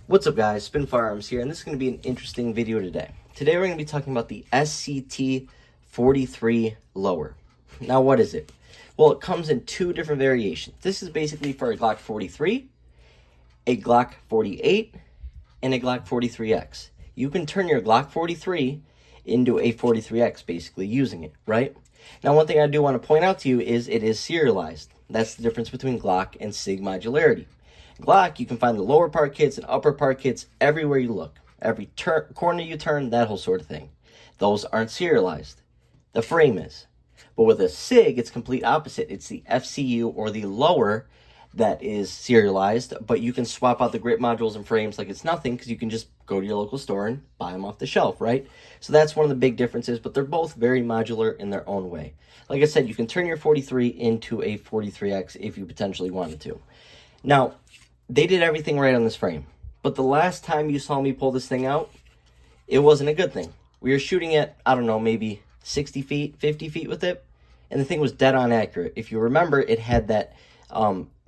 What's up guys, Spin Firearms here, and this is going to be an interesting video today. Today we're going to be talking about the SCT-43 lower. Now what is it? Well, it comes in two different variations. This is basically for a Glock 43, a Glock 48, and a Glock 43X. You can turn your Glock 43 into a 43X basically using it, right? Now one thing I do want to point out to you is it is serialized. That's the difference between Glock and SIG modularity. Glock, you can find the lower part kits and upper part kits everywhere you look. Every corner you turn, that whole sort of thing. Those aren't serialized. The frame is. But with a SIG, it's complete opposite. It's the FCU or the lower that is serialized, but you can swap out the grip modules and frames like it's nothing because you can just go to your local store and buy them off the shelf, right? So that's one of the big differences, but they're both very modular in their own way. Like I said, you can turn your 43 into a 43X if you potentially wanted to. Now, they did everything right on this frame, but the last time you saw me pull this thing out, it wasn't a good thing. We were shooting at, I don't know, maybe 60 feet, 50 feet with it, and the thing was dead on accurate. If you remember, it had that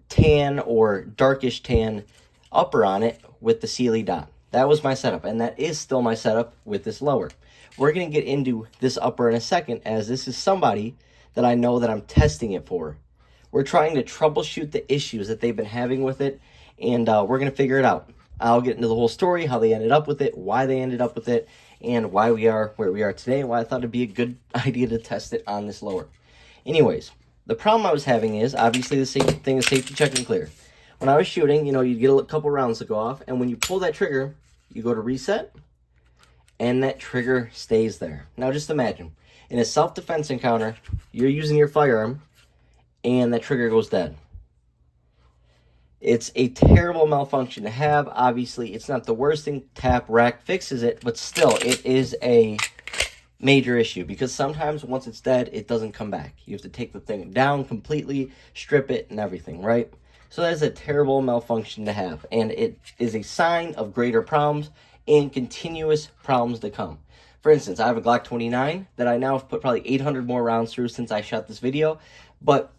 tan or darkish tan upper on it with the Sealy dot. That was my setup, and that is still my setup with this lower. We're going to get into this upper in a second, as this is somebody that I know that I'm testing it for. We're trying to troubleshoot the issues that they've been having with it, and we're going to figure it out. I'll get into the whole story, how they ended up with it, why they ended up with it, and why we are where we are today, and why I thought it'd be a good idea to test it on this lower. Anyways, the problem I was having is, obviously the safety thing is safety check and clear. When I was shooting, you know, you'd get a couple rounds to go off, and when you pull that trigger, you go to reset, and that trigger stays there. Now just imagine, in a self-defense encounter, you're using your firearm, and that trigger goes dead. It's a terrible malfunction to have. Obviously, it's not the worst thing. Tap, rack fixes it, but still, it is a major issue because sometimes once it's dead, it doesn't come back. You have to take the thing down completely, strip it, and everything, right? So that is a terrible malfunction to have, and it is a sign of greater problems and continuous problems to come. For instance, I have a Glock 29 that I now have put probably 800 more rounds through since I shot this video, but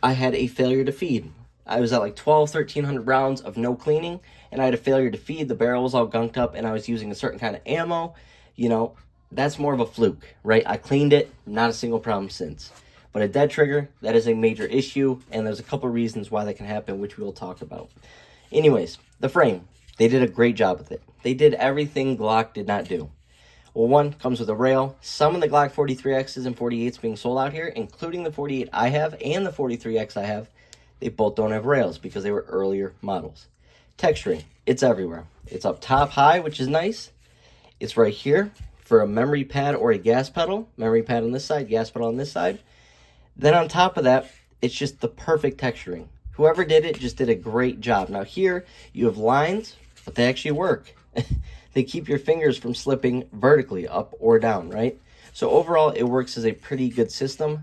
I had a failure to feed. I was at like 1,300 rounds of no cleaning, and I had a failure to feed. The barrel was all gunked up, and I was using a certain kind of ammo. You know, that's more of a fluke, right? I cleaned it, not a single problem since. But a dead trigger, that is a major issue, and there's a couple reasons why that can happen, which we will talk about. Anyways, the frame. They did a great job with it. They did everything Glock did not do. Well, one comes with a rail. Some of the Glock 43Xs and 48s being sold out here, including the 48 I have and the 43X I have, they both don't have rails because they were earlier models. Texturing, it's everywhere. It's up top high, which is nice. It's right here for a memory pad or a gas pedal. Memory pad on this side, gas pedal on this side. Then on top of that, it's just the perfect texturing. Whoever did it just did a great job. Now here, you have lines, but they actually work. They keep your fingers from slipping vertically up or down, right? So overall, it works as a pretty good system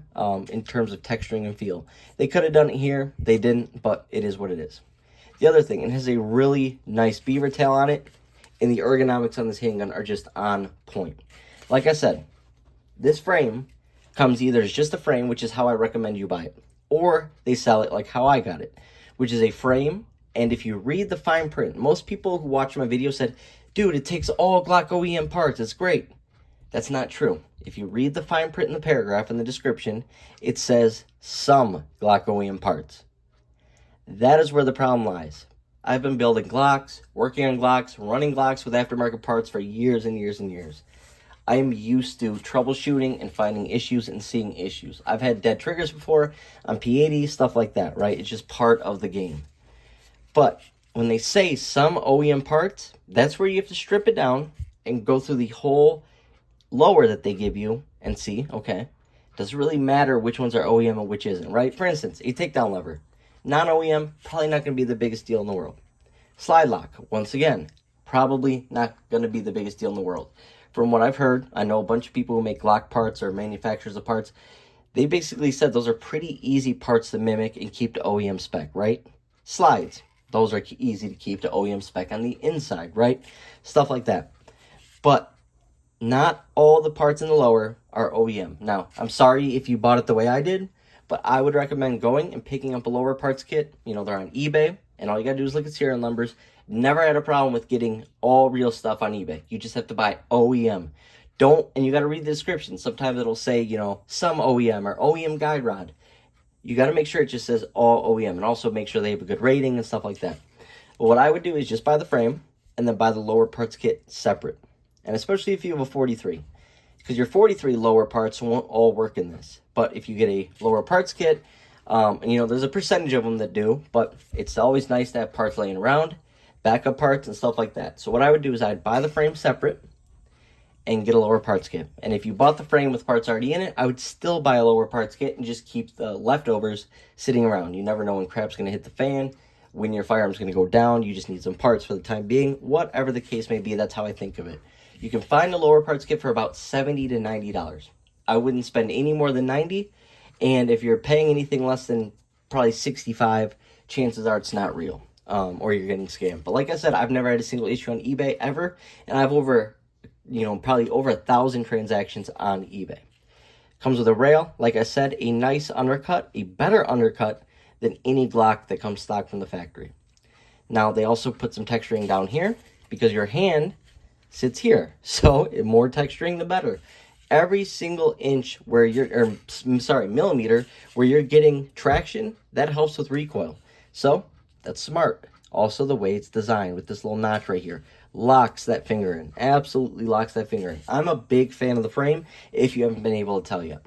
in terms of texturing and feel. They could have done it here. They didn't, but it is what it is. The other thing, it has a really nice beaver tail on it, and the ergonomics on this handgun are just on point. Like I said, this frame comes either as just a frame, which is how I recommend you buy it, or they sell it like how I got it, which is a frame. And if you read the fine print, most people who watch my video said, dude, it takes all Glock OEM parts. It's great. That's not true. If you read the fine print in the paragraph in the description, it says some Glock OEM parts. That is where the problem lies. I've been building Glocks, working on Glocks, running Glocks with aftermarket parts for years and years and years. I am used to troubleshooting and finding issues and seeing issues. I've had dead triggers before on P80, stuff like that, right? It's just part of the game. But when they say some OEM parts, that's where you have to strip it down and go through the whole lower that they give you and see, okay, does it really matter which ones are OEM and which isn't, right? For instance, a takedown lever. Non-OEM, probably not going to be the biggest deal in the world. Slide lock, once again, probably not going to be the biggest deal in the world. From what I've heard, I know a bunch of people who make Glock parts or manufacturers of parts. They basically said those are pretty easy parts to mimic and keep to OEM spec, right? Slides, those are easy to keep to OEM spec on the inside, right? Stuff like that. But not all the parts in the lower are OEM. Now, I'm sorry if you bought it the way I did, but I would recommend going and picking up a lower parts kit. You know, they're on eBay, and all you gotta do is look at serial numbers Never had a problem with getting all real stuff on eBay. You just have to buy OEM. And you got to read the description. Sometimes it'll say, you know, some OEM or OEM guide rod. You got to make sure it just says all OEM, and also make sure they have a good rating and stuff like that. But what I would do is just buy the frame and then buy the lower parts kit separate. And especially if you have a 43, because your 43 lower parts won't all work in this. But if you get a lower parts kit, and you know, there's a percentage of them that do, but it's always nice to have parts laying around, backup parts and stuff like that. So what I would do is I'd buy the frame separate and get a lower parts kit. And if you bought the frame with parts already in it, I would still buy a lower parts kit and just keep the leftovers sitting around. You never know when crap's going to hit the fan, when your firearm's going to go down. You just need some parts for the time being. Whatever the case may be, that's how I think of it. You can find a lower parts kit for about $70 to $90. I wouldn't spend any more than $90. And if you're paying anything less than probably $65, chances are it's not real, or you're getting scammed. But like I said, I've never had a single issue on eBay ever, and I have probably over 1,000 transactions on eBay. Comes with a rail, like I said, a nice undercut, a better undercut than any Glock that comes stock from the factory. Now, they also put some texturing down here because your hand sits here. So, more texturing, the better. Every single inch where millimeter where you're getting traction, that helps with recoil. So, that's smart. Also, the way it's designed with this little notch right here locks that finger in. Absolutely locks that finger in. I'm a big fan of the frame, if you haven't been able to tell yet.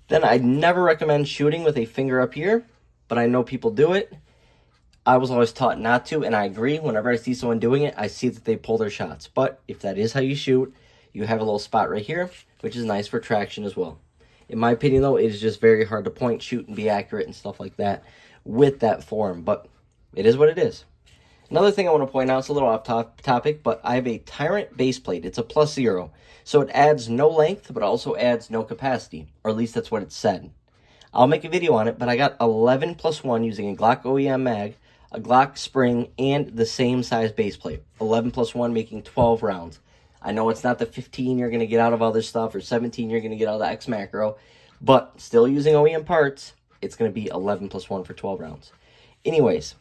Then I'd never recommend shooting with a finger up here, but I know people do it. I was always taught not to, and I agree. Whenever I see someone doing it, I see that they pull their shots. But if that is how you shoot, you have a little spot right here, which is nice for traction as well. In my opinion, though, it is just very hard to point, shoot, and be accurate and stuff like that with that form. But it is what it is. Another thing I want to point out, it's a little off topic, but I have a Tyrant base plate. It's a +0. So it adds no length, but also adds no capacity. Or at least that's what it said. I'll make a video on it, but I got 11+1 using a Glock OEM mag, a Glock spring, and the same size base plate. 11+1 making 12 rounds. I know it's not the 15 you're going to get out of other stuff, or 17 you're going to get out of the X Macro, but still using OEM parts, it's going to be 11+1 for 12 rounds. Anyways,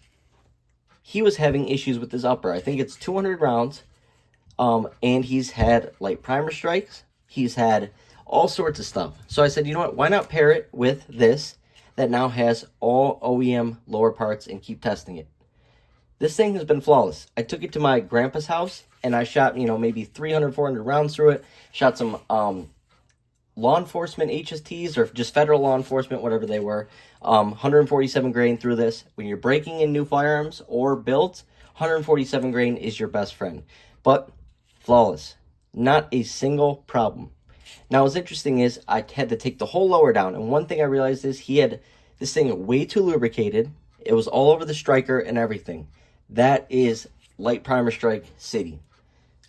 he was having issues with his upper. I think it's 200 rounds, and he's had light primer strikes. He's had all sorts of stuff. So I said, you know what, why not pair it with this that now has all OEM lower parts and keep testing it. This thing has been flawless. I took it to my grandpa's house, and I shot, maybe 300, 400 rounds through it. Shot some law enforcement HSTs, or just federal law enforcement, whatever they were. 147 grain through this. When you're breaking in new firearms or builds, 147 grain is your best friend. But flawless. Not a single problem. Now, what's interesting is I had to take the whole lower down. And one thing I realized is he had this thing way too lubricated. It was all over the striker and everything. That is light primer strike city.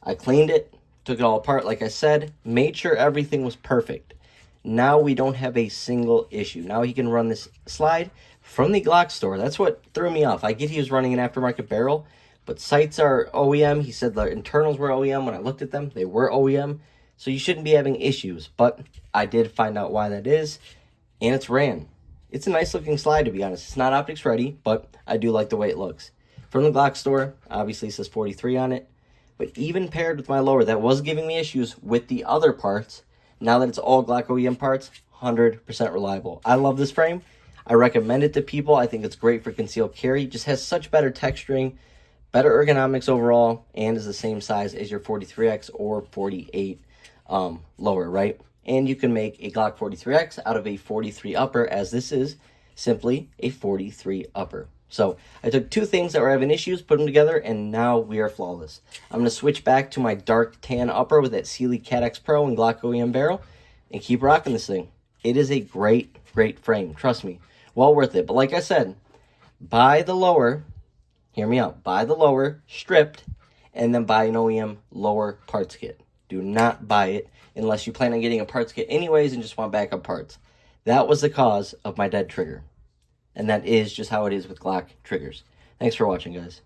I cleaned it, took it all apart, like I said, made sure everything was perfect. Now we don't have a single issue. Now he can run this slide from the Glock store. That's what threw me off. I get he was running an aftermarket barrel, but sights are OEM. He said the internals were OEM. When I looked at them, they were OEM. So you shouldn't be having issues. But I did find out why that is, and it's ran. It's a nice looking slide, to be honest. It's not optics ready, but I do like the way it looks. From the Glock store, obviously it says 43 on it. But even paired with my lower that was giving me issues with the other parts, now that it's all Glock OEM parts, 100% reliable. I love this frame. I recommend it to people. I think it's great for concealed carry. It just has such better texturing, better ergonomics overall, and is the same size as your 43X or 48 lower, right? And you can make a Glock 43X out of a 43 upper, as this is simply a 43 upper. So I took two things that were having issues, put them together, and now we are flawless. I'm going to switch back to my dark tan upper with that Sealy Cat X Pro and Glock OEM barrel and keep rocking this thing. It is a great, great frame. Trust me. Well worth it. But like I said, buy the lower, hear me out, buy the lower stripped, and then buy an OEM lower parts kit. Do not buy it unless you plan on getting a parts kit anyways and just want backup parts. That was the cause of my dead trigger. And that is just how it is with Glock triggers. Thanks for watching, guys.